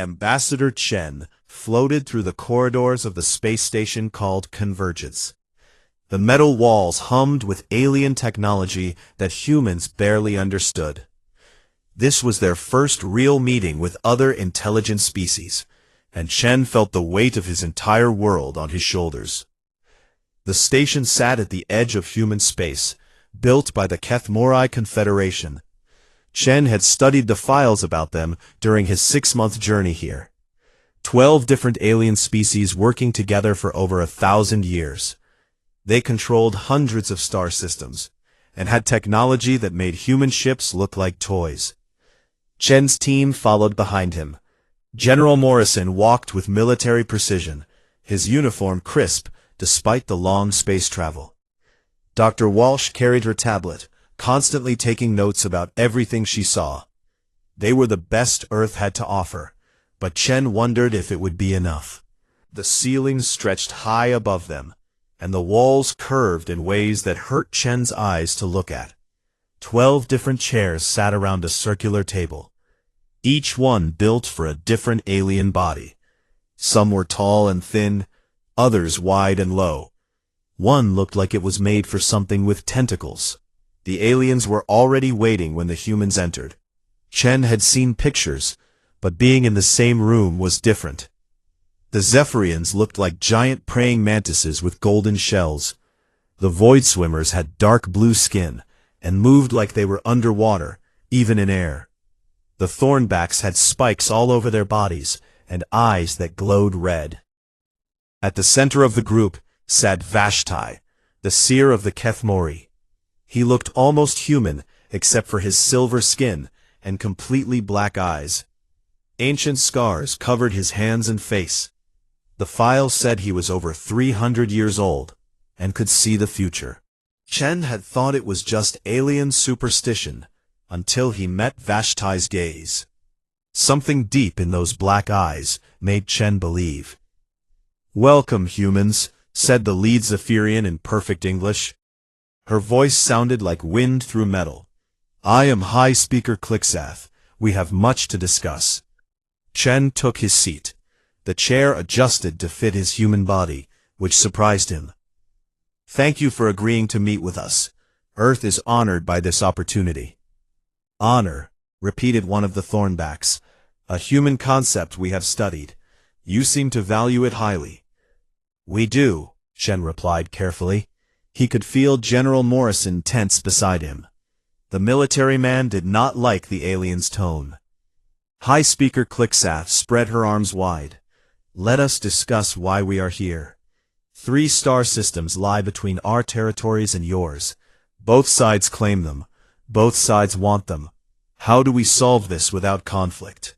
Ambassador Chen floated through the corridors of the space station called Convergence. The metal walls hummed with alien technology that humans barely understood. This was their first real meeting with other intelligent species, and Chen felt the weight of his entire world on his shoulders. The station sat at the edge of human space, built by the Kethmori Confederation. Chen had studied the files about them during his 6-month journey here. 12 different alien species working together for over 1,000 years. They controlled hundreds of star systems, and had technology that made human ships look like toys. Chen's team followed behind him. General Morrison walked with military precision, his uniform crisp despite the long space travel. Dr. Walsh carried her tablet, constantly taking notes about everything she saw. They were the best Earth had to offer, but Chen wondered if it would be enough. The ceilings stretched high above them, and the walls curved in ways that hurt Chen's eyes to look at. 12 different chairs sat around a circular table, each one built for a different alien body. Some were tall and thin, others wide and low. One looked like it was made for something with tentacles. The aliens were already waiting when the humans entered. Chen had seen pictures, but being in the same room was different. The Zephyrians looked like giant praying mantises with golden shells. The Void Swimmers had dark blue skin and moved like they were underwater, even in air. The Thornbacks had spikes all over their bodies and eyes that glowed red. At the center of the group sat Vashti, the Seer of the Kethmori. He looked almost human, except for his silver skin and completely black eyes. Ancient scars covered his hands and face. The files said he was over 300 years old and could see the future. Chen had thought it was just alien superstition until he met Vashti's gaze. Something deep in those black eyes made Chen believe. "Welcome, humans," said the lead Zephyrian in perfect English. Her voice sounded like wind through metal. "I am High Speaker Clicksath. We have much to discuss." Chen took his seat. The chair adjusted to fit his human body, which surprised him. "Thank you for agreeing to meet with us. Earth is honored by this opportunity." "Honor," repeated one of the Thornbacks. "A human concept we have studied. You seem to value it highly." "We do," Chen replied carefully. He could feel General Morrison tense beside him. The military man did not like the alien's tone. High Speaker Clicksath spread her arms wide. "Let us discuss why we are here. 3 star systems lie between our territories and yours. Both sides claim them. Both sides want them. How do we solve this without conflict?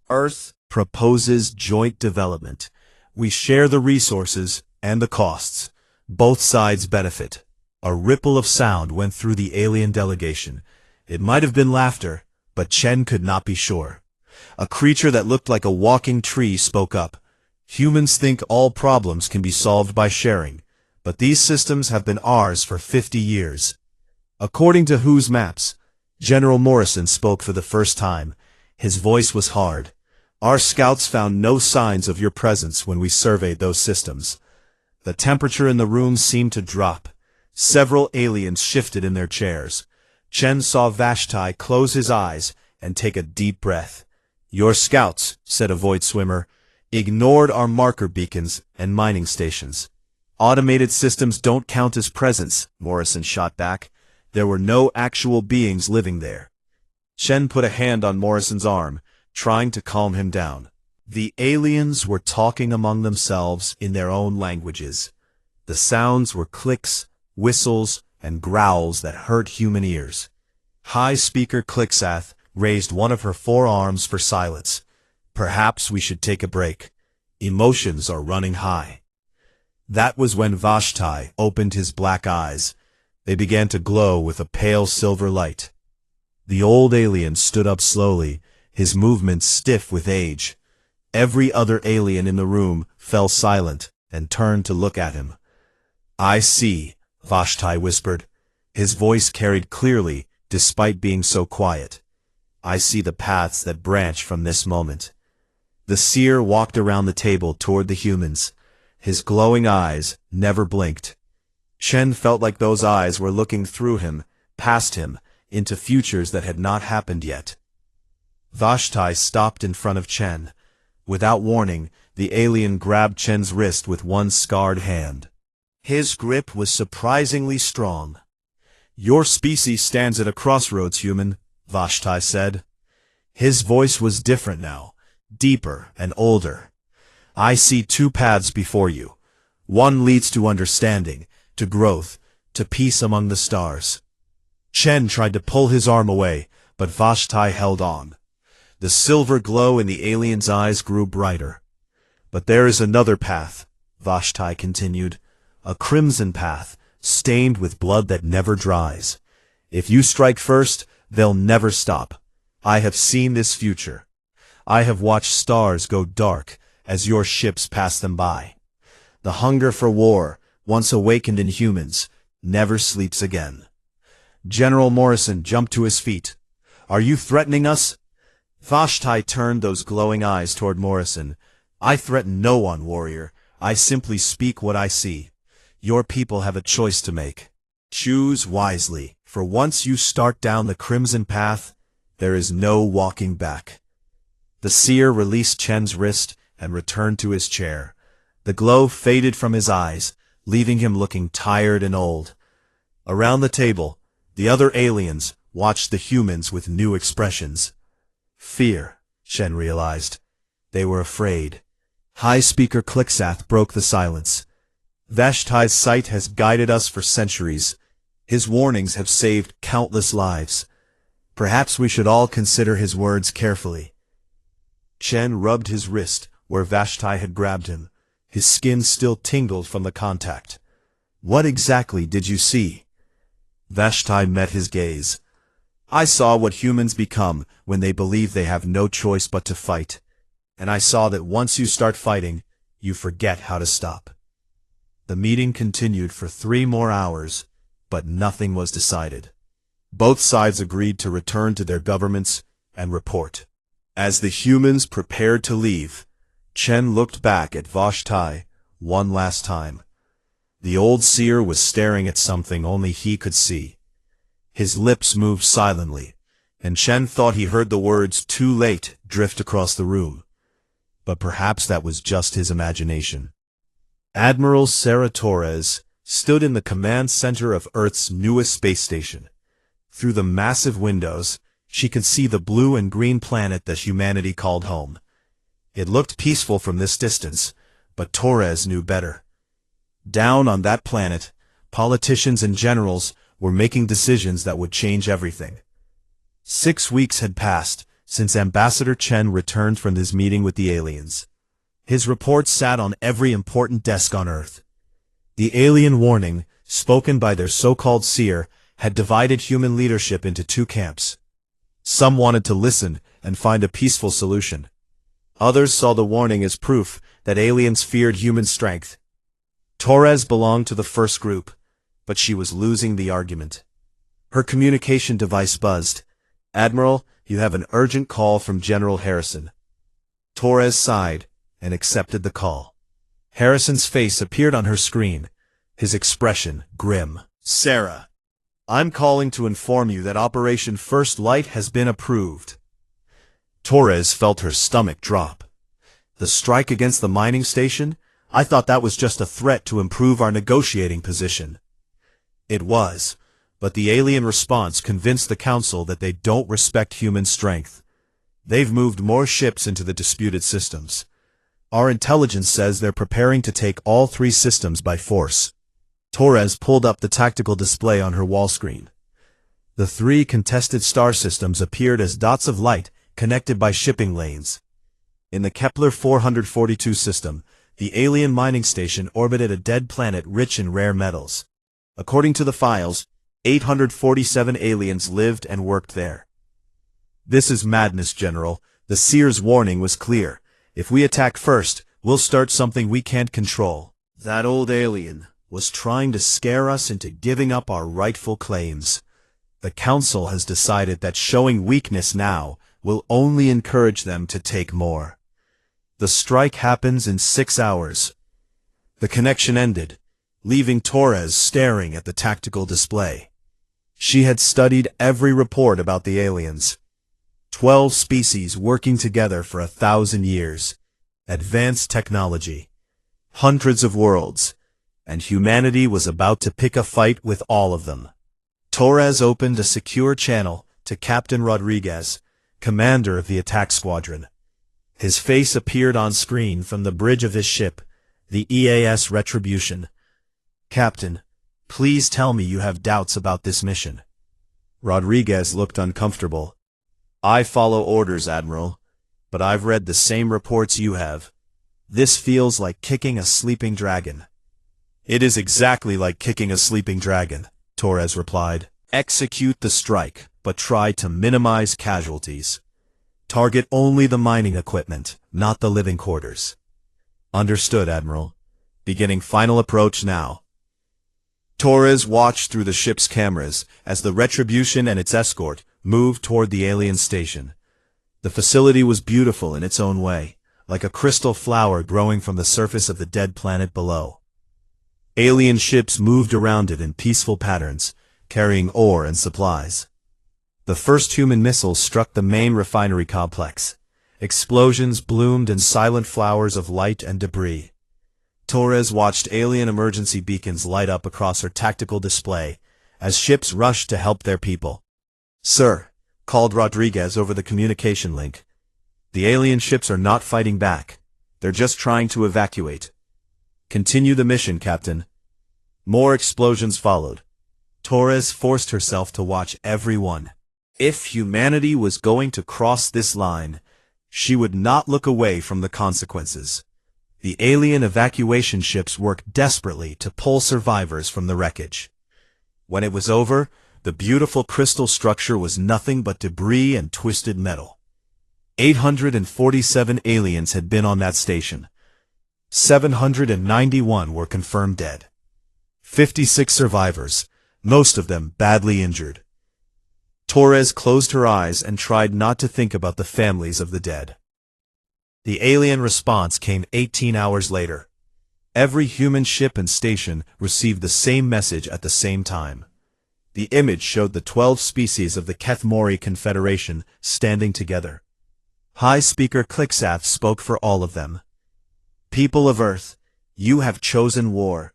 Earth proposes joint development. We share the resources and the costs. Both sides benefit." A ripple of sound went through the alien delegation. It might have been laughter, but Chen could not be sure. A creature that looked like a walking tree spoke up. "Humans think all problems can be solved by sharing, but these systems have been ours for 50 years. According to WHO's maps, General Morrison spoke for the first time. His voice was hard. "Our scouts found no signs of your presence when we surveyed those systems." The temperature in the room seemed to drop. Several aliens shifted in their chairs. Chen saw Vashti close his eyes and take a deep breath. "Your scouts," said a Void Swimmer, "ignored our marker beacons and mining stations." "Automated systems don't count as presence," Morrison shot back. "There were no actual beings living there." Chen put a hand on Morrison's arm, trying to calm him down. The aliens were talking among themselves in their own languages. The sounds were clicks, whistles, and growls that hurt human ears. High Speaker Clicksath raised one of her 4 arms for silence. "Perhaps we should take a break. Emotions are running high." That was when Vashti opened his black eyes. They began to glow with a pale silver light. The old alien stood up slowly, his movements stiff with age. Every other alien in the room fell silent and turned to look at him. "I see," Vashti whispered. His voice carried clearly, despite being so quiet. "I see the paths that branch from this moment." The seer walked around the table toward the humans. His glowing eyes never blinked. Chen felt like those eyes were looking through him, past him, into futures that had not happened yet. Vashti stopped in front of Chen. Without warning, the alien grabbed Chen's wrist with one scarred hand. His grip was surprisingly strong. "Your species stands at a crossroads, human," Vashti said. His voice was different now, deeper and older. "I see two paths before you. One leads to understanding, to growth, to peace among the stars." Chen tried to pull his arm away, but Vashti held on. The silver glow in the alien's eyes grew brighter. "But there is another path," Vashti continued, "a crimson path, stained with blood that never dries. If you strike first, they'll never stop. I have seen this future. I have watched stars go dark as your ships pass them by. The hunger for war, once awakened in humans, never sleeps again." General Morrison jumped to his feet. "Are you threatening us?" Vashti turned those glowing eyes toward Morrison. "I threaten no one, warrior. I simply speak what I see. Your people have a choice to make. Choose wisely, for once you start down the crimson path, there is no walking back." The seer released Chen's wrist and returned to his chair. The glow faded from his eyes, leaving him looking tired and old. Around the table, the other aliens watched the humans with new expressions. Fear, Chen realized. They were afraid. High Speaker Clicksath broke the silence. "Vashti's sight has guided us for centuries. His warnings have saved countless lives. Perhaps we should all consider his words carefully." Chen rubbed his wrist where Vashti had grabbed him. His skin still tingled from the contact. "What exactly did you see?" Vashti met his gaze. "I saw what humans become when they believe they have no choice but to fight. And I saw that once you start fighting, you forget how to stop." The meeting continued for 3 more hours, but nothing was decided. Both sides agreed to return to their governments and report. As the humans prepared to leave, Chen looked back at Vashti one last time. The old seer was staring at something only he could see. His lips moved silently, and Chen thought he heard the words "too late" drift across the room. But perhaps that was just his imagination. Admiral Sarah Torres stood in the command center of Earth's newest space station. Through the massive windows, she could see the blue and green planet that humanity called home. It looked peaceful from this distance, but Torres knew better. Down on that planet, politicians and generals were making decisions that would change everything. 6 weeks had passed since Ambassador Chen returned from his meeting with the aliens. His report sat on every important desk on Earth. The alien warning, spoken by their so-called seer, had divided human leadership into 2 camps. Some wanted to listen and find a peaceful solution. Others saw the warning as proof that aliens feared human strength. Torres belonged to the first group, but she was losing the argument. Her communication device buzzed. "Admiral, you have an urgent call from General Harrison." Torres sighed and accepted the call. Harrison's face appeared on her screen, his expression grim. "Sarah, I'm calling to inform you that Operation First Light has been approved." Torres felt her stomach drop. "The strike against the mining station? I thought that was just a threat to improve our negotiating position." It was, but the alien response convinced the Council that they don't respect human strength. They've moved more ships into the disputed systems. Our intelligence says they're preparing to take all 3 systems by force. Torres pulled up the tactical display on her wall screen. The 3 contested star systems appeared as dots of light connected by shipping lanes. In the Kepler 442 system, the alien mining station orbited a dead planet rich in rare metals. According to the files, 847 aliens lived and worked there. "This is madness, General. The seer's warning was clear. If we attack first, we'll start something we can't control. That old alien was trying to scare us into giving up our rightful claims. The Council has decided that showing weakness now will only encourage them to take more." The strike happens in 6 hours. The connection ended, leaving Torres staring at the tactical display. She had studied every report about the aliens. 12 species working together for 1,000 years. Advanced technology. Hundreds of worlds. And humanity was about to pick a fight with all of them. Torres opened a secure channel to Captain Rodriguez, commander of the attack squadron. His face appeared on screen from the bridge of his ship, the EAS Retribution. "Captain, please tell me you have doubts about this mission." Rodriguez looked uncomfortable. "I follow orders, Admiral, but I've read the same reports you have. This feels like kicking a sleeping dragon." "It is exactly like kicking a sleeping dragon," Torres replied. "Execute the strike, but try to minimize casualties. Target only the mining equipment, not the living quarters." "Understood, Admiral. Beginning final approach now." Torres watched through the ship's cameras as the Retribution and its escort moved toward the alien station. The facility was beautiful in its own way, like a crystal flower growing from the surface of the dead planet below. Alien ships moved around it in peaceful patterns, carrying ore and supplies. The first human missiles struck the main refinery complex. Explosions bloomed in silent flowers of light and debris. Torres watched alien emergency beacons light up across her tactical display as ships rushed to help their people. "Sir," called Rodriguez over the communication link, "the alien ships are not fighting back. They're just trying to evacuate." "Continue the mission, Captain." More explosions followed. Torres forced herself to watch every one. If humanity was going to cross this line, she would not look away from the consequences. The alien evacuation ships worked desperately to pull survivors from the wreckage. When it was over, the beautiful crystal structure was nothing but debris and twisted metal. 847 aliens had been on that station. 791 were confirmed dead. 56 survivors, most of them badly injured. Torres closed her eyes and tried not to think about the families of the dead. The alien response came 18 hours later. Every human ship and station received the same message at the same time. The image showed the 12 species of the Kethmori Confederation standing together. High Speaker Clicksath spoke for all of them. "People of Earth, you have chosen war.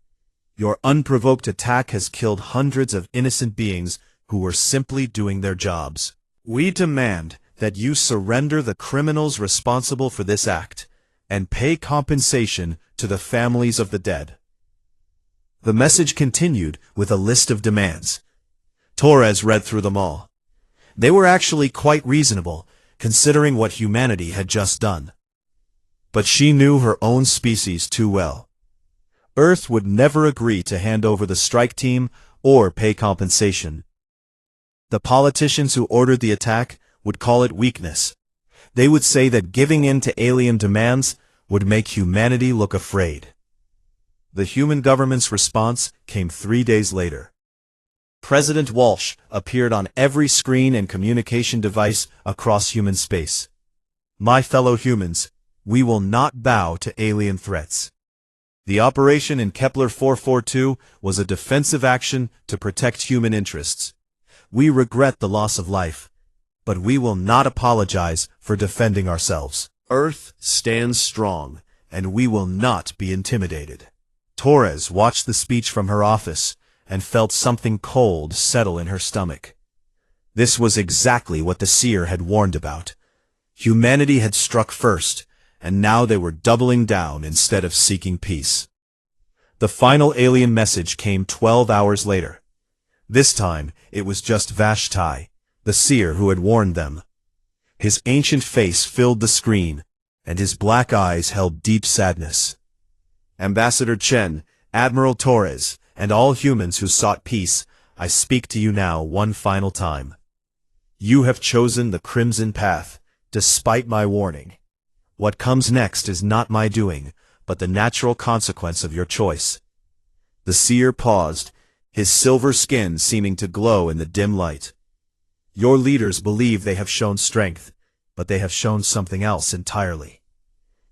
Your unprovoked attack has killed hundreds of innocent beings who were simply doing their jobs. We demand that you surrender the criminals responsible for this act and pay compensation to the families of the dead." The message continued with a list of demands. Torres read through them all. They were actually quite reasonable, considering what humanity had just done. But she knew her own species too well. Earth would never agree to hand over the strike team or pay compensation. The politicians who ordered the attack would call it weakness. They would say that giving in to alien demands would make humanity look afraid. The human government's response came 3 days later. President Walsh appeared on every screen and communication device across human space. "My fellow humans, we will not bow to alien threats. The operation in Kepler 442 was a defensive action to protect human interests. We regret the loss of life, but we will not apologize for defending ourselves. Earth stands strong, and we will not be intimidated." Torres watched the speech from her office and felt something cold settle in her stomach. This was exactly what the Seer had warned about. Humanity had struck first, and now they were doubling down instead of seeking peace. The final alien message came 12 hours later. This time, it was just Vashti, the Seer who had warned them. His ancient face filled the screen, and his black eyes held deep sadness. "Ambassador Chen, Admiral Torres, and all humans who sought peace, I speak to you now one final time. You have chosen the crimson path, despite my warning. What comes next is not my doing, but the natural consequence of your choice." The Seer paused, his silver skin seeming to glow in the dim light. "Your leaders believe they have shown strength, but they have shown something else entirely.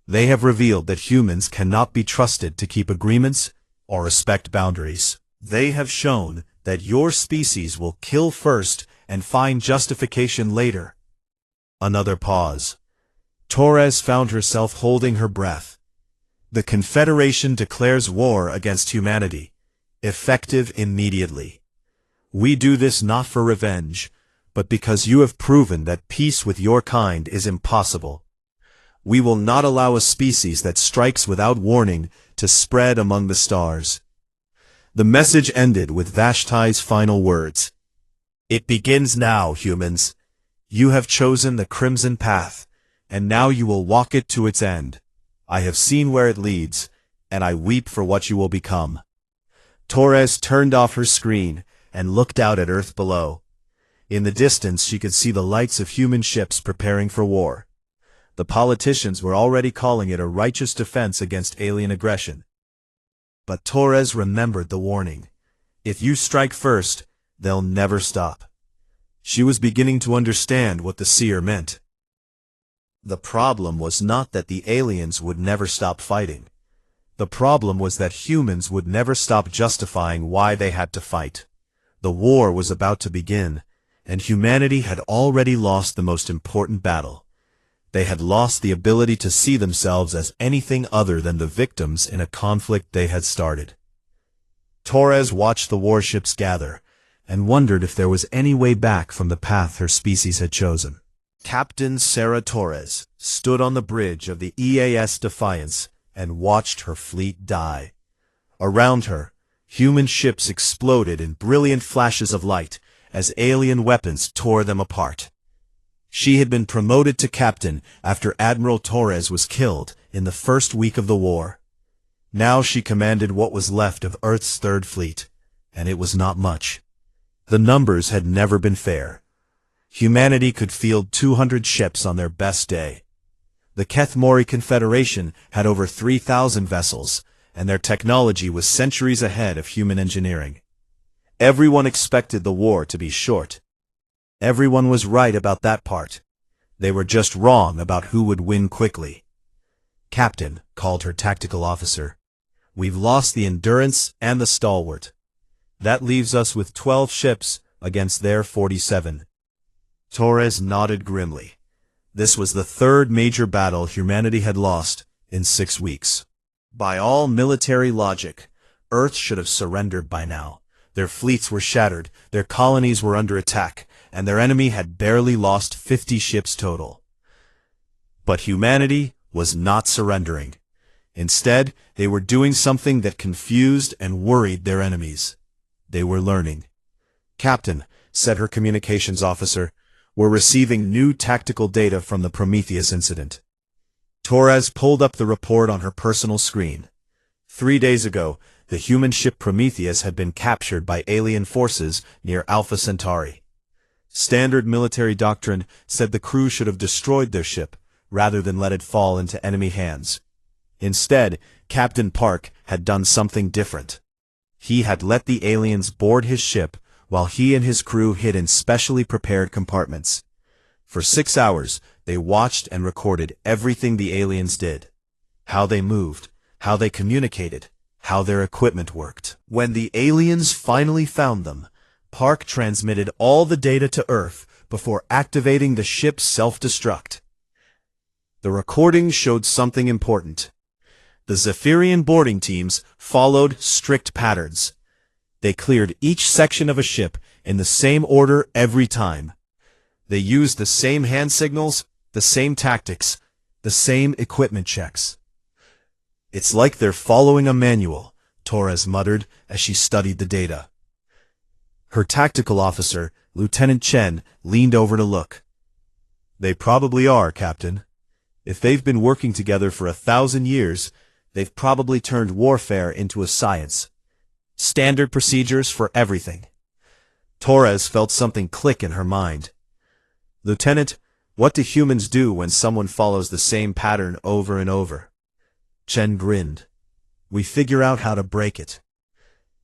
They have revealed that humans cannot be trusted to keep agreements or respect boundaries. They have shown that your species will kill first and find justification later. Another pause. Torres found herself holding her breath. The Confederation declares war against humanity, effective immediately. We do this not for revenge, but because you have proven that peace with your kind is impossible. We will not allow a species that strikes without warning to spread among the stars. The message ended with Vashti's final words. It begins now, humans. You have chosen the crimson path, and now you will walk it to its end. I have seen where it leads, and I weep for what you will become. Torres turned off her screen and looked out at Earth below. In the distance she could see the lights of human ships preparing for war. The politicians were already calling it a righteous defense against alien aggression. But Torres remembered the warning. If you strike first, they'll never stop. She was beginning to understand what the Seer meant. The problem was not that the aliens would never stop fighting. The problem was that humans would never stop justifying why they had to fight. The war was about to begin, and humanity had already lost the most important battle. They had lost the ability to see themselves as anything other than the victims in a conflict they had started. Torres watched the warships gather, and wondered if there was any way back from the path her species had chosen. Captain Sarah Torres stood on the bridge of the EAS Defiance and watched her fleet die. Around her, human ships exploded in brilliant flashes of light as alien weapons tore them apart. She had been promoted to captain after Admiral Torres was killed in the first week of the war. Now she commanded what was left of Earth's Third Fleet, and it was not much. The numbers had never been fair. Humanity could field 200 ships on their best day. The Kethmori Confederation had over 3,000 vessels, and their technology was centuries ahead of human engineering. Everyone expected the war to be short. Everyone was right about that part. They were just wrong about who would win quickly. Captain, called her tactical officer, we've lost the Endurance and the Stalwart. That leaves us with 12 ships against their 47. Torres nodded grimly. This was the third major battle humanity had lost in 6 weeks. By all military logic, Earth should have surrendered by now. Their fleets were shattered, their colonies were under attack, and their enemy had barely lost 50 ships total. But humanity was not surrendering. Instead, they were doing something that confused and worried their enemies. They were learning. Captain, said her communications officer, we're receiving new tactical data from the Prometheus incident. Torres pulled up the report on her personal screen. 3 days ago, the human ship Prometheus had been captured by alien forces near Alpha Centauri. Standard military doctrine said the crew should have destroyed their ship, rather than let it fall into enemy hands. Instead, Captain Park had done something different. He had let the aliens board his ship, while he and his crew hid in specially prepared compartments. For 6 hours, they watched and recorded everything the aliens did. How they moved, how they communicated, how their equipment worked. When the aliens finally found them, Park transmitted all the data to Earth before activating the ship's self-destruct. The recording showed something important. The Zephyrian boarding teams followed strict patterns. They cleared each section of a ship in the same order every time. They used the same hand signals, the same tactics, the same equipment checks. It's like they're following a manual, Torres muttered as she studied the data. Her tactical officer, Lieutenant Chen, leaned over to look. They probably are, Captain. If they've been working together for 1,000 years, they've probably turned warfare into a science. Standard procedures for everything. Torres felt something click in her mind. Lieutenant, what do humans do when someone follows the same pattern over and over? Chen grinned. We figure out how to break it.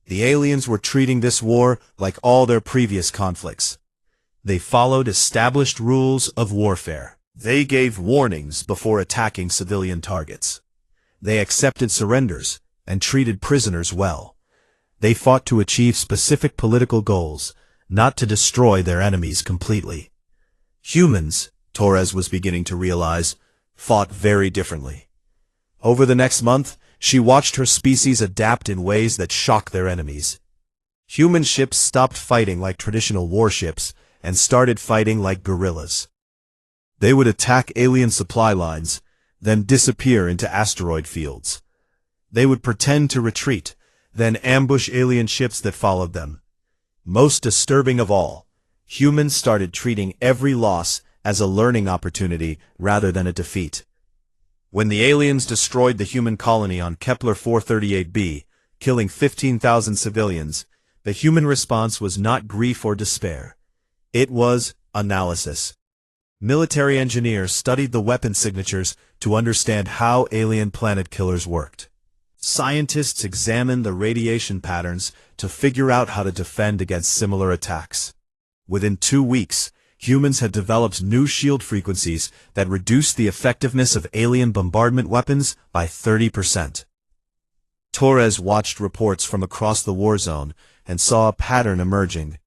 The aliens were treating this war like all their previous conflicts. They followed established rules of warfare. They gave warnings before attacking civilian targets. They accepted surrenders and treated prisoners well. They fought to achieve specific political goals, not to destroy their enemies completely. Humans, Torres was beginning to realize, fought very differently. Over the next month, she watched her species adapt in ways that shocked their enemies. Human ships stopped fighting like traditional warships and started fighting like guerrillas. They would attack alien supply lines, then disappear into asteroid fields. They would pretend to retreat, then ambush alien ships that followed them. Most disturbing of all, humans started treating every loss as a learning opportunity rather than a defeat. When the aliens destroyed the human colony on Kepler 438b, killing 15,000 civilians, the human response was not grief or despair. It was analysis. Military engineers studied the weapon signatures to understand how alien planet killers worked. Scientists examined the radiation patterns to figure out how to defend against similar attacks. Within 2 weeks, humans had developed new shield frequencies that reduced the effectiveness of alien bombardment weapons by 30%. Torres watched reports from across the war zone and saw a pattern emerging.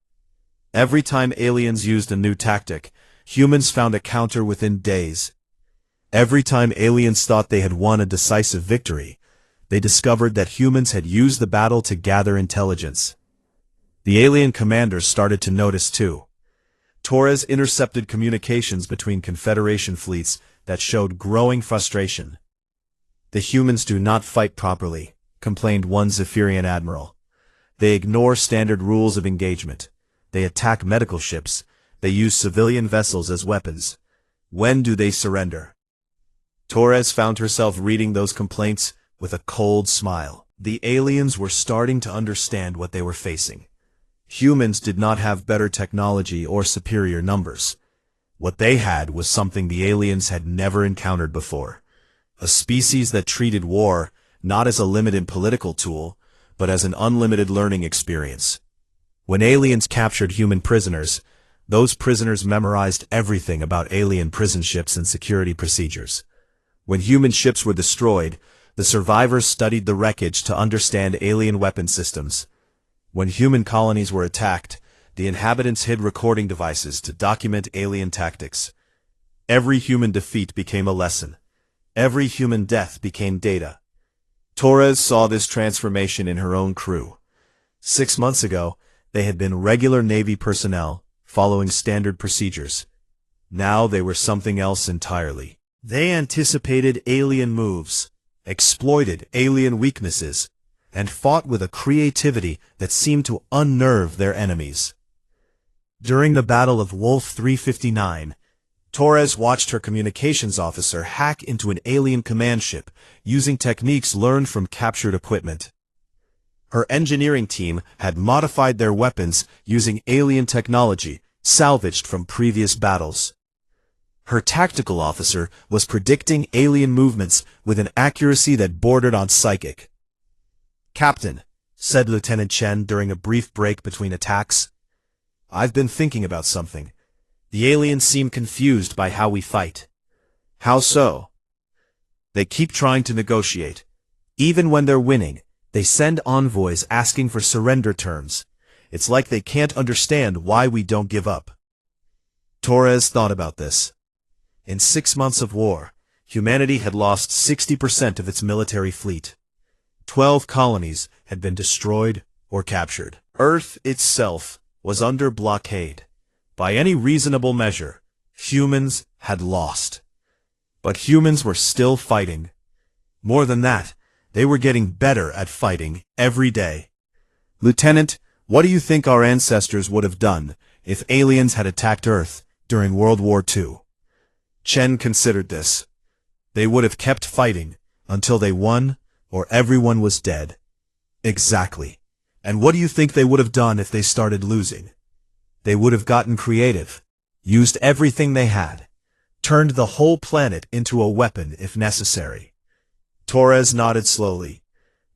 Every time aliens used a new tactic, humans found a counter within days. Every time aliens thought they had won a decisive victory, they discovered that humans had used the battle to gather intelligence. The alien commanders started to notice too. Torres intercepted communications between Confederation fleets that showed growing frustration. "The humans do not fight properly," complained one Zephyrian admiral. "They ignore standard rules of engagement. They attack medical ships. They use civilian vessels as weapons. When do they surrender?" Torres found herself reading those complaints with a cold smile. The aliens were starting to understand what they were facing. Humans did not have better technology or superior numbers. What they had was something the aliens had never encountered before. A species that treated war not as a limited political tool, but as an unlimited learning experience. When aliens captured human prisoners, those prisoners memorized everything about alien prison ships and security procedures. When human ships were destroyed, the survivors studied the wreckage to understand alien weapon systems. When human colonies were attacked, the inhabitants hid recording devices to document alien tactics. Every human defeat became a lesson. Every human death became data. Torres saw this transformation in her own crew. 6 months ago, they had been regular Navy personnel, following standard procedures. Now they were something else entirely. They anticipated alien moves, exploited alien weaknesses, and fought with a creativity that seemed to unnerve their enemies. During the Battle of Wolf 359, Torres watched her communications officer hack into an alien command ship using techniques learned from captured equipment. Her engineering team had modified their weapons using alien technology salvaged from previous battles. Her tactical officer was predicting alien movements with an accuracy that bordered on psychic. "Captain," said Lieutenant Chen during a brief break between attacks, "I've been thinking about something. The aliens seem confused by how we fight." "How so?" "They keep trying to negotiate. Even when they're winning, they send envoys asking for surrender terms. It's like they can't understand why we don't give up." Torres thought about this. In 6 months of war, humanity had lost 60% of its military fleet. 12 colonies had been destroyed or captured. Earth itself was under blockade. By any reasonable measure, humans had lost. But humans were still fighting. More than that, they were getting better at fighting every day. "Lieutenant, what do you think our ancestors would have done if aliens had attacked Earth during World War II?" Chen considered this. They would have kept fighting until they won or everyone was dead. Exactly. And what do you think they would have done if they started losing? They would have gotten creative, used everything they had, turned the whole planet into a weapon if necessary. Torres nodded slowly.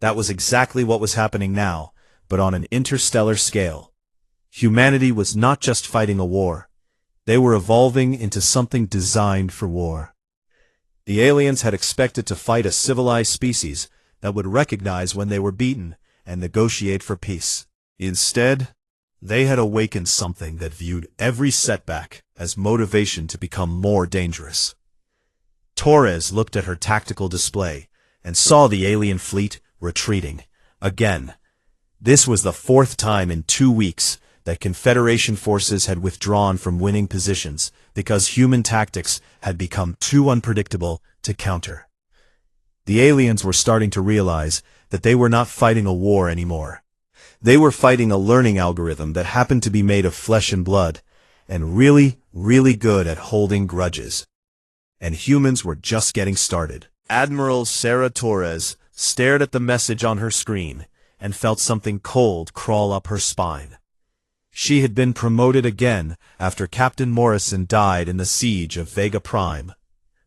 That was exactly what was happening now, but on an interstellar scale. Humanity was not just fighting a war. They were evolving into something designed for war. The aliens had expected to fight a civilized species that would recognize when they were beaten and negotiate for peace. Instead, they had awakened something that viewed every setback as motivation to become more dangerous. Torres looked at her tactical display and saw the alien fleet retreating. Again. This was the fourth time in 2 weeks that Confederation forces had withdrawn from winning positions because human tactics had become too unpredictable to counter. The aliens were starting to realize that they were not fighting a war anymore. They were fighting a learning algorithm that happened to be made of flesh and blood, and really, really good at holding grudges. And humans were just getting started. Admiral Sarah Torres stared at the message on her screen and felt something cold crawl up her spine. She had been promoted again after Captain Morrison died in the siege of Vega Prime.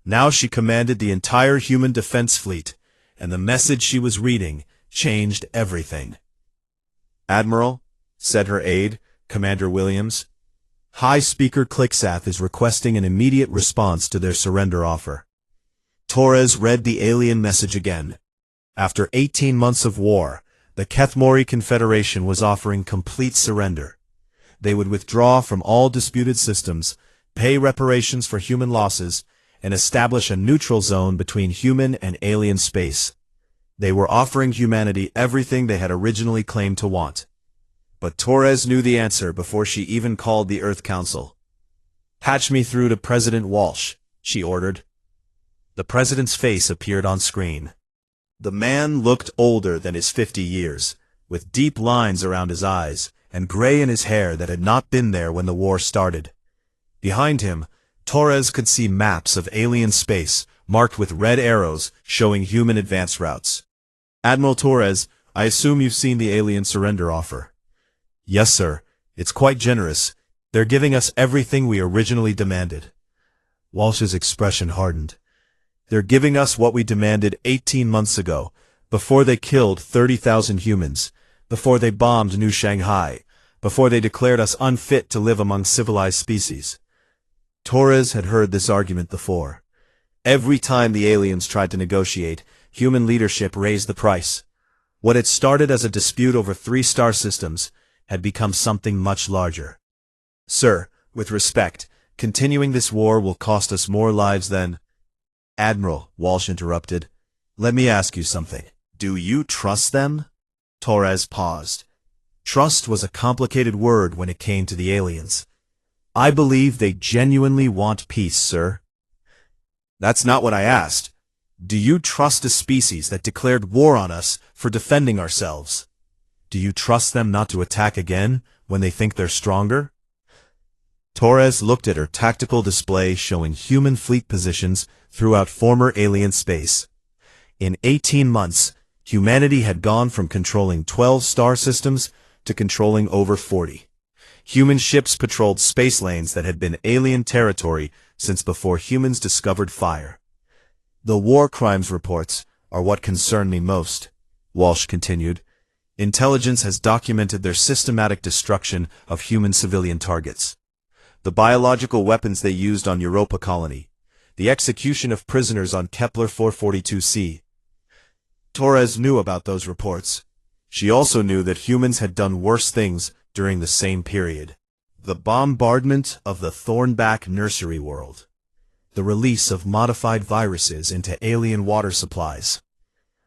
Now she commanded the entire human defense fleet, and the message she was reading changed everything. "Admiral," said her aide, Commander Williams, "High Speaker Clicksath is requesting an immediate response to their surrender offer." Torres read the alien message again. After 18 months of war, the Kethmori Confederation was offering complete surrender. They would withdraw from all disputed systems, pay reparations for human losses, and establish a neutral zone between human and alien space. They were offering humanity everything they had originally claimed to want. But Torres knew the answer before she even called the Earth Council. "Patch me through to President Walsh," she ordered. The president's face appeared on screen. The man looked older than his 50 years, with deep lines around his eyes and gray in his hair that had not been there when the war started. Behind him, Torres could see maps of alien space marked with red arrows showing human advance routes. "Admiral Torres, I assume you've seen the alien surrender offer." "Yes, sir. It's quite generous. They're giving us everything we originally demanded." Walsh's expression hardened. "They're giving us what we demanded 18 months ago, before they killed 30,000 humans, before they bombed New Shanghai, before they declared us unfit to live among civilized species." Torres had heard this argument before. Every time the aliens tried to negotiate, human leadership raised the price. What had started as a dispute over 3 star systems had become something much larger. "Sir, with respect, continuing this war will cost us more lives than—" "Admiral," Walsh interrupted, "let me ask you something. Do you trust them?" Torres paused. Trust was a complicated word when it came to the aliens. "I believe they genuinely want peace, sir." "That's not what I asked. Do you trust a species that declared war on us for defending ourselves? Do you trust them not to attack again when they think they're stronger?" Torres looked at her tactical display showing human fleet positions throughout former alien space. In 18 months, humanity had gone from controlling 12 star systems to controlling over 40. Human ships patrolled space lanes that had been alien territory since before humans discovered fire. "The war crimes reports are what concern me most," Walsh continued. "Intelligence has documented their systematic destruction of human civilian targets. The biological weapons they used on Europa colony, the execution of prisoners on Kepler 442c. Torres knew about those reports. She also knew that humans had done worse things during the same period. The bombardment of the Thornback nursery world. The release of modified viruses into alien water supplies.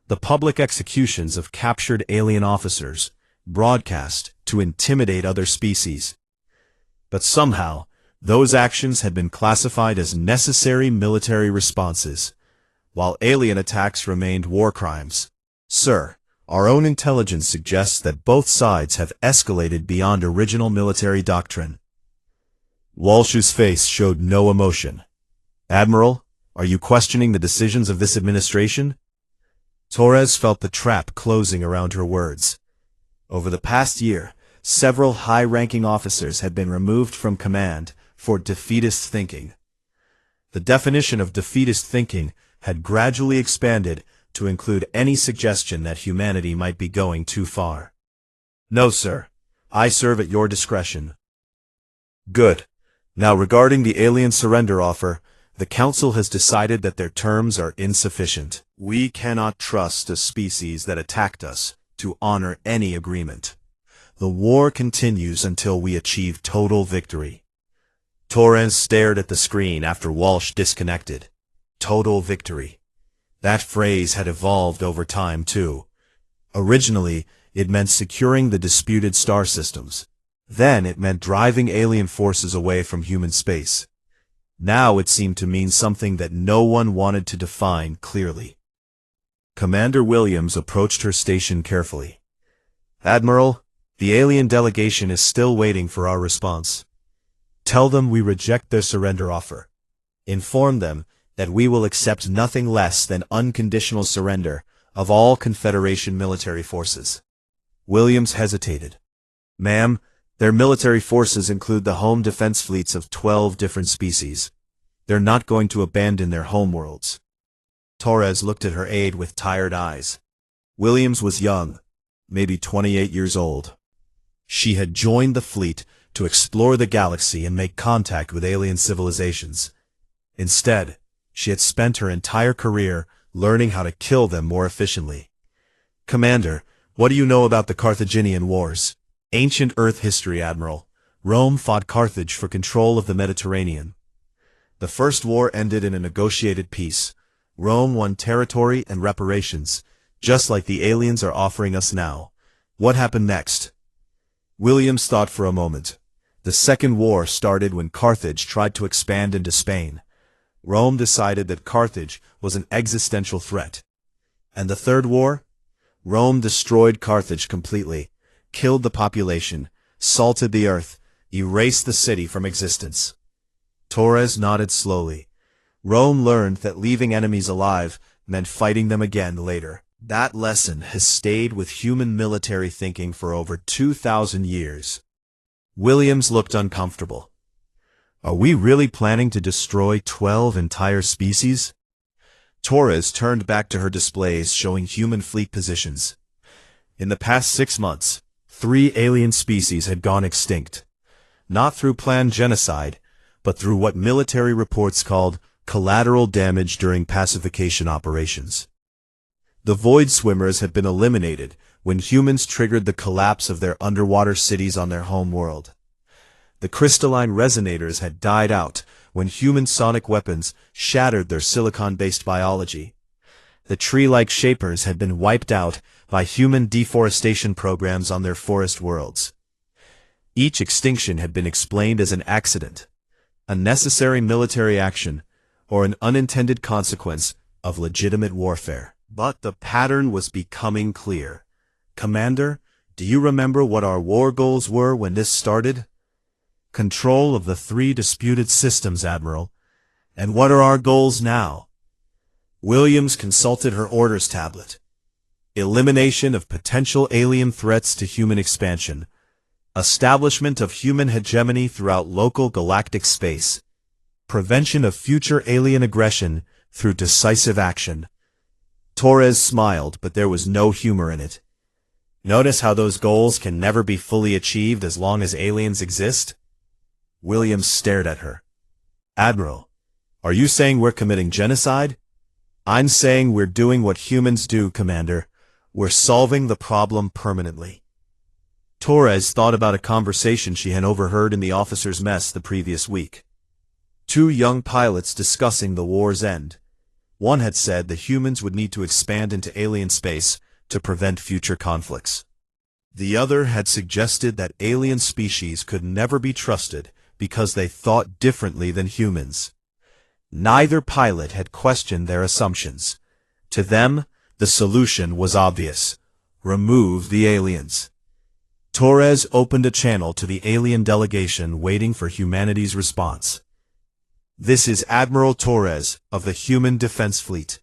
The public executions of captured alien officers, broadcast to intimidate other species. But somehow, those actions had been classified as necessary military responses, while alien attacks remained war crimes. "Sir, our own intelligence suggests that both sides have escalated beyond original military doctrine." Walsh's face showed no emotion. "Admiral, are you questioning the decisions of this administration?" Torres felt the trap closing around her words. Over the past year, several high-ranking officers had been removed from command for defeatist thinking. The definition of defeatist thinking had gradually expanded to include any suggestion that humanity might be going too far. "No, sir. I serve at your discretion." "Good. Now regarding the alien surrender offer, the Council has decided that their terms are insufficient. We cannot trust a species that attacked us to honor any agreement. The war continues until we achieve total victory. Torres stared at the screen after Walsh disconnected. Total victory. That phrase had evolved over time too. Originally, it meant securing the disputed star systems. Then it meant driving alien forces away from human space. Now it seemed to mean something that no one wanted to define clearly. Commander Williams approached her station carefully. Admiral, the alien delegation is still waiting for our response. Tell them we reject their surrender offer. Inform them that we will accept nothing less than unconditional surrender of all Confederation military forces. Williams hesitated. Ma'am, their military forces include the home defense fleets of 12 different species. They're not going to abandon their homeworlds. Torres looked at her aide with tired eyes. Williams was young, maybe 28 years old. She had joined the fleet to explore the galaxy and make contact with alien civilizations. Instead, she had spent her entire career learning how to kill them more efficiently. Commander, what do you know about the Carthaginian Wars? Ancient Earth history, Admiral. Rome fought Carthage for control of the Mediterranean. The first war ended in a negotiated peace. Rome won territory and reparations, just like the aliens are offering us now. What happened next? Williams thought for a moment. The Second War started when Carthage tried to expand into Spain. Rome decided that Carthage was an existential threat. And the Third War? Rome destroyed Carthage completely, killed the population, salted the earth, erased the city from existence. Torres nodded slowly. Rome learned that leaving enemies alive meant fighting them again later. That lesson has stayed with human military thinking for over 2,000 years. Williams looked uncomfortable. Are we really planning to destroy 12 entire species? Torres turned back to her displays showing human fleet positions. In the past 6 months, 3 alien species had gone extinct. Not through planned genocide, but through what military reports called collateral damage during pacification operations. The void swimmers had been eliminated when humans triggered the collapse of their underwater cities on their home world. The crystalline resonators had died out when human sonic weapons shattered their silicon-based biology. The tree-like shapers had been wiped out by human deforestation programs on their forest worlds. Each extinction had been explained as an accident, a necessary military action, or an unintended consequence of legitimate warfare. But the pattern was becoming clear. Commander, do you remember what our war goals were when this started? Control of the 3 disputed systems, Admiral. And what are our goals now? Williams consulted her orders tablet. Elimination of potential alien threats to human expansion. Establishment of human hegemony throughout local galactic space. Prevention of future alien aggression through decisive action. Torres smiled, but there was no humor in it. Notice how those goals can never be fully achieved as long as aliens exist? Williams stared at her. Admiral, are you saying we're committing genocide? I'm saying we're doing what humans do, Commander. We're solving the problem permanently. Torres thought about a conversation she had overheard in the officers' mess the previous week. 2 young pilots discussing the war's end. One had said that humans would need to expand into alien space to prevent future conflicts. The other had suggested that alien species could never be trusted because they thought differently than humans. Neither pilot had questioned their assumptions. To them, the solution was obvious. Remove the aliens. Torres opened a channel to the alien delegation waiting for humanity's response. This is Admiral Torres of the Human Defense Fleet.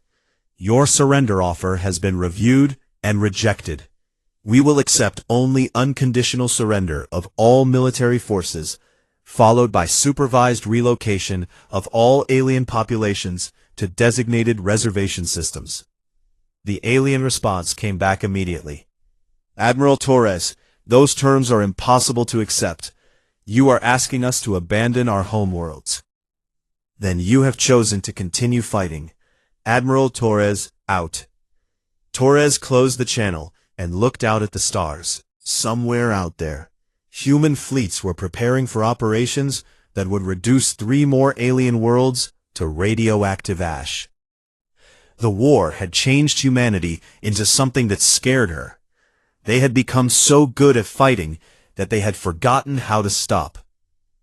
Your surrender offer has been reviewed and rejected. We will accept only unconditional surrender of all military forces, followed by supervised relocation of all alien populations to designated reservation systems. The alien response came back immediately. Admiral Torres, those terms are impossible to accept. You are asking us to abandon our homeworlds. Then you have chosen to continue fighting. Admiral Torres, out. Torres closed the channel and looked out at the stars. Somewhere out there, human fleets were preparing for operations that would reduce 3 more alien worlds to radioactive ash. The war had changed humanity into something that scared her. They had become so good at fighting that they had forgotten how to stop.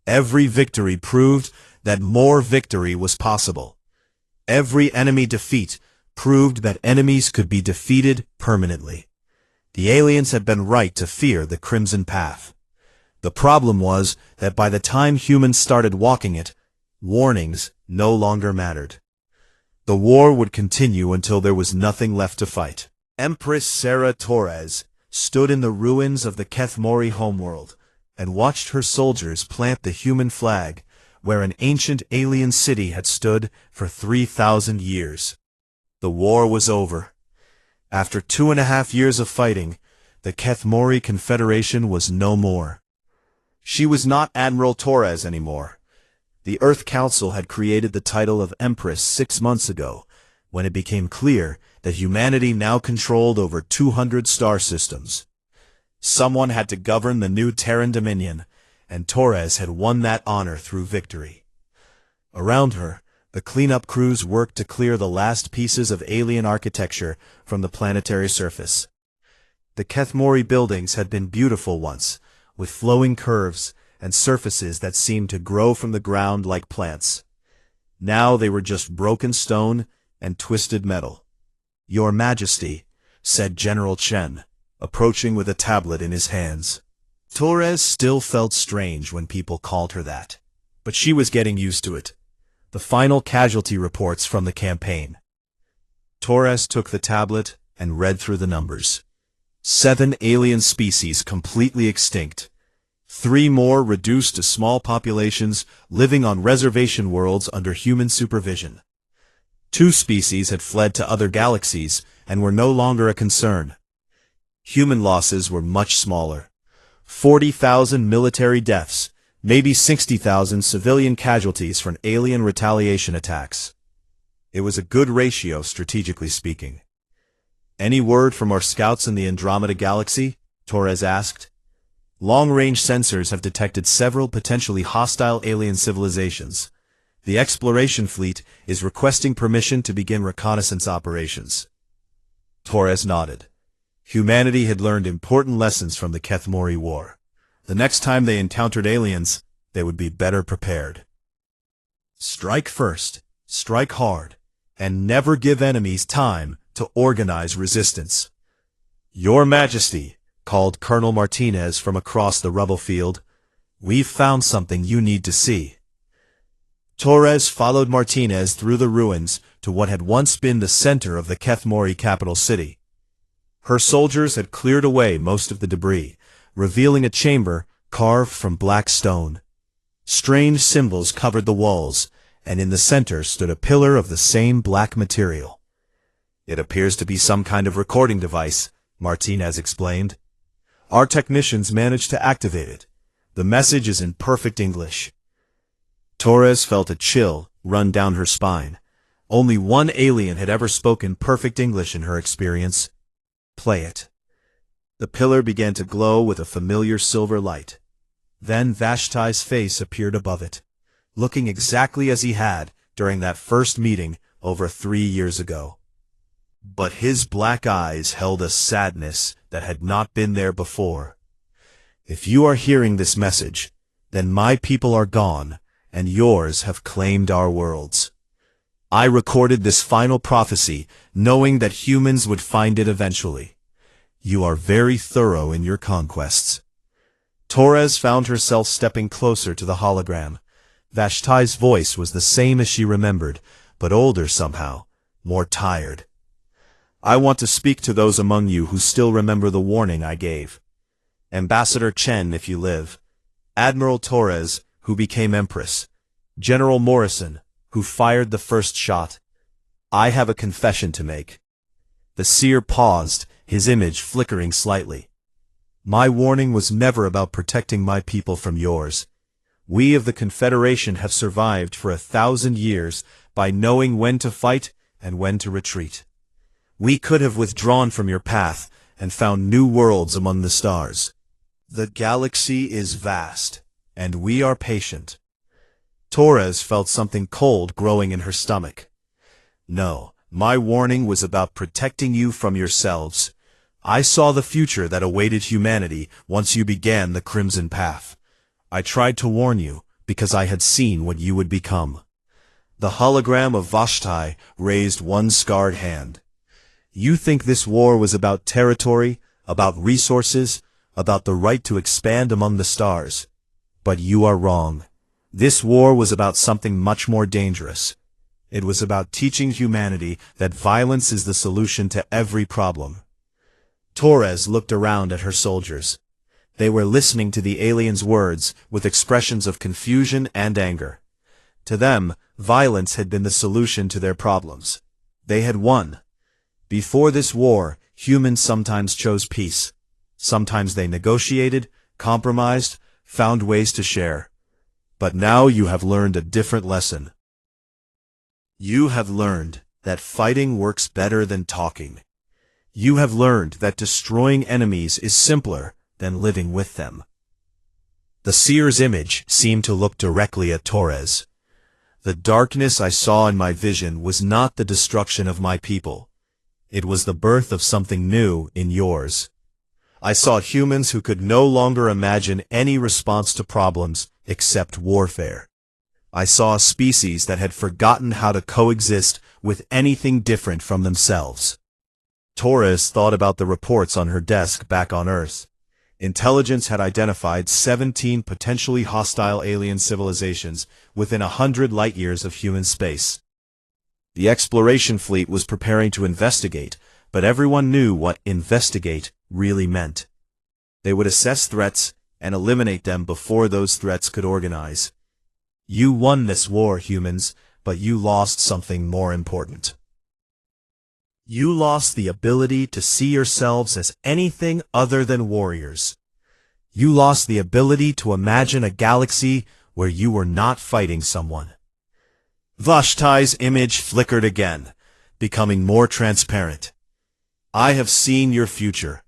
Every victory proved that more victory was possible. Every enemy defeat proved that enemies could be defeated permanently. The aliens had been right to fear the Crimson Path. The problem was that by the time humans started walking it, warnings no longer mattered. The war would continue until there was nothing left to fight. Empress Sarah Torres stood in the ruins of the Kethmori homeworld and watched her soldiers plant the human flag where an ancient alien city had stood for 3,000 years. The war was over. After 2.5 years of fighting, the Kethmori Confederation was no more. She was not Admiral Torres anymore. The Earth Council had created the title of Empress 6 months ago, when it became clear that humanity now controlled over 200 star systems. Someone had to govern the new Terran Dominion, and Torres had won that honor through victory. Around her, the cleanup crews worked to clear the last pieces of alien architecture from the planetary surface. The Kethmori buildings had been beautiful once, with flowing curves and surfaces that seemed to grow from the ground like plants. Now they were just broken stone and twisted metal. "Your Majesty," said General Chen, approaching with a tablet in his hands. Torres still felt strange when people called her that, but she was getting used to it. The final casualty reports from the campaign. Torres took the tablet and read through the numbers. 7 alien species completely extinct. 3 more reduced to small populations living on reservation worlds under human supervision. 2 species had fled to other galaxies and were no longer a concern. Human losses were much smaller. 40,000 military deaths, maybe 60,000 civilian casualties from alien retaliation attacks. It was a good ratio, strategically speaking. "Any word from our scouts in the Andromeda Galaxy?" Torres asked. Long-range sensors have detected several potentially hostile alien civilizations. The exploration fleet is requesting permission to begin reconnaissance operations. Torres nodded. Humanity had learned important lessons from the Kethmori War. The next time they encountered aliens, they would be better prepared. Strike first, strike hard, and never give enemies time to organize resistance. "Your Majesty," called Colonel Martinez from across the rubble field, "we've found something you need to see." Torres followed Martinez through the ruins to what had once been the center of the Kethmori capital city. Her soldiers had cleared away most of the debris, revealing a chamber carved from black stone. Strange symbols covered the walls, and in the center stood a pillar of the same black material. "It appears to be some kind of recording device," Martinez explained. "Our technicians managed to activate it. The message is in perfect English." Torres felt a chill run down her spine. Only one alien had ever spoken perfect English in her experience. "Play it." The pillar began to glow with a familiar silver light. Then Vashti's face appeared above it, looking exactly as he had during that first meeting over 3 years ago. But his black eyes held a sadness that had not been there before. "If you are hearing this message, then my people are gone, and yours have claimed our worlds. I recorded this final prophecy, knowing that humans would find it eventually. You are very thorough in your conquests." Torres found herself stepping closer to the hologram. Vashti's voice was the same as she remembered, but older somehow, more tired. "I want to speak to those among you who still remember the warning I gave. Ambassador Chen, if you live. Admiral Torres, who became Empress. General Morrison, who fired the first shot. I have a confession to make." The Seer paused, his image flickering slightly. "My warning was never about protecting my people from yours. We of the Confederation have survived for 1,000 years by knowing when to fight and when to retreat. We could have withdrawn from your path and found new worlds among the stars. The galaxy is vast, and we are patient. Torres felt something cold growing in her stomach. No, my warning was about protecting you from yourselves. I saw the future that awaited humanity once you began the Crimson Path. I tried to warn you because I had seen what you would become. The hologram of Vashti raised one scarred hand. You think this war was about territory, about resources, about the right to expand among the stars. But you are wrong. This war was about something much more dangerous. It was about teaching humanity that violence is the solution to every problem. Torres looked around at her soldiers. They were listening to the alien's words with expressions of confusion and anger. To them, violence had been the solution to their problems. They had won. Before this war, humans sometimes chose peace. Sometimes they negotiated, compromised, found ways to share. But now you have learned a different lesson. You have learned that fighting works better than talking. You have learned that destroying enemies is simpler than living with them. The seer's image seemed to look directly at Torres. The darkness I saw in my vision was not the destruction of my people. It was the birth of something new in yours. I saw humans who could no longer imagine any response to problems except warfare. I saw a species that had forgotten how to coexist with anything different from themselves. Torres thought about the reports on her desk back on Earth. Intelligence had identified 17 potentially hostile alien civilizations within 100 light-years of human space. The exploration fleet was preparing to investigate, but everyone knew what investigate really meant. They would assess threats and eliminate them before those threats could organize. You won this war, humans, but you lost something more important. You lost the ability to see yourselves as anything other than warriors. You lost the ability to imagine a galaxy where you were not fighting someone. Vashti's image flickered again, becoming more transparent. I have seen your future.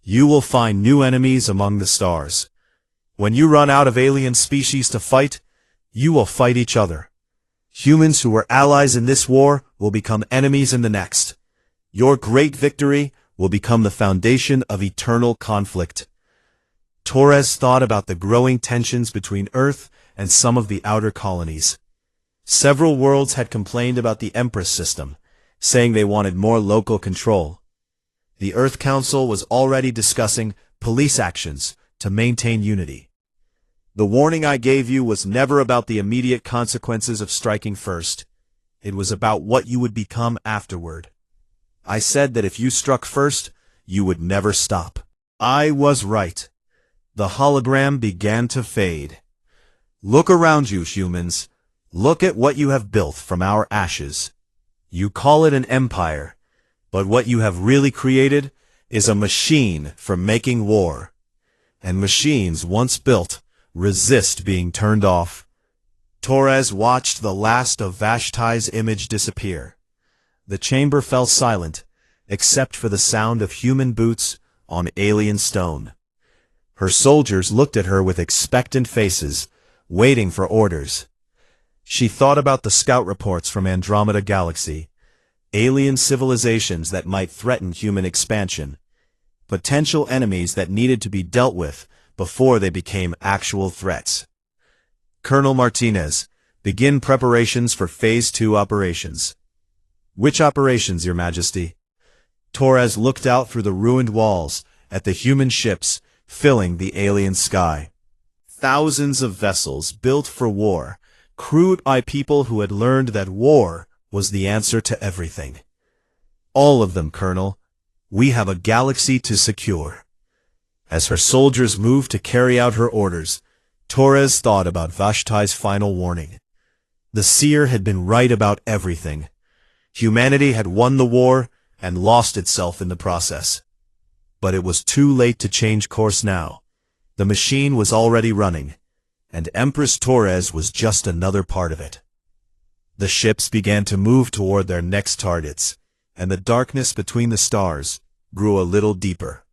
You will find new enemies among the stars. When you run out of alien species to fight, you will fight each other. Humans who were allies in this war will become enemies in the next. Your great victory will become the foundation of eternal conflict. Torres thought about the growing tensions between Earth and some of the outer colonies. Several worlds had complained about the Empress system, saying they wanted more local control. The Earth Council was already discussing police actions to maintain unity. The warning I gave you was never about the immediate consequences of striking first. It was about what you would become afterward. I said that if you struck first, you would never stop. I was right. The hologram began to fade. Look around you, humans. Look at what you have built from our ashes. You call it an empire, but what you have really created is a machine for making war. And machines once built resist being turned off. Torres watched the last of Vashti's image disappear. The chamber fell silent, except for the sound of human boots on alien stone. Her soldiers looked at her with expectant faces, waiting for orders. She thought about the scout reports from Andromeda Galaxy, alien civilizations that might threaten human expansion, potential enemies that needed to be dealt with before they became actual threats. Colonel Martinez, begin preparations for Phase 2 operations. Which operations, Your Majesty? Torres looked out through the ruined walls at the human ships filling the alien sky. Thousands of vessels built for war, crewed by people who had learned that war was the answer to everything. All of them, Colonel. We have a galaxy to secure. As her soldiers moved to carry out her orders, Torres thought about Vashti's final warning. The Seer had been right about everything. Humanity had won the war and lost itself in the process. But it was too late to change course now. The machine was already running, and Empress Torres was just another part of it. The ships began to move toward their next targets, and the darkness between the stars grew a little deeper.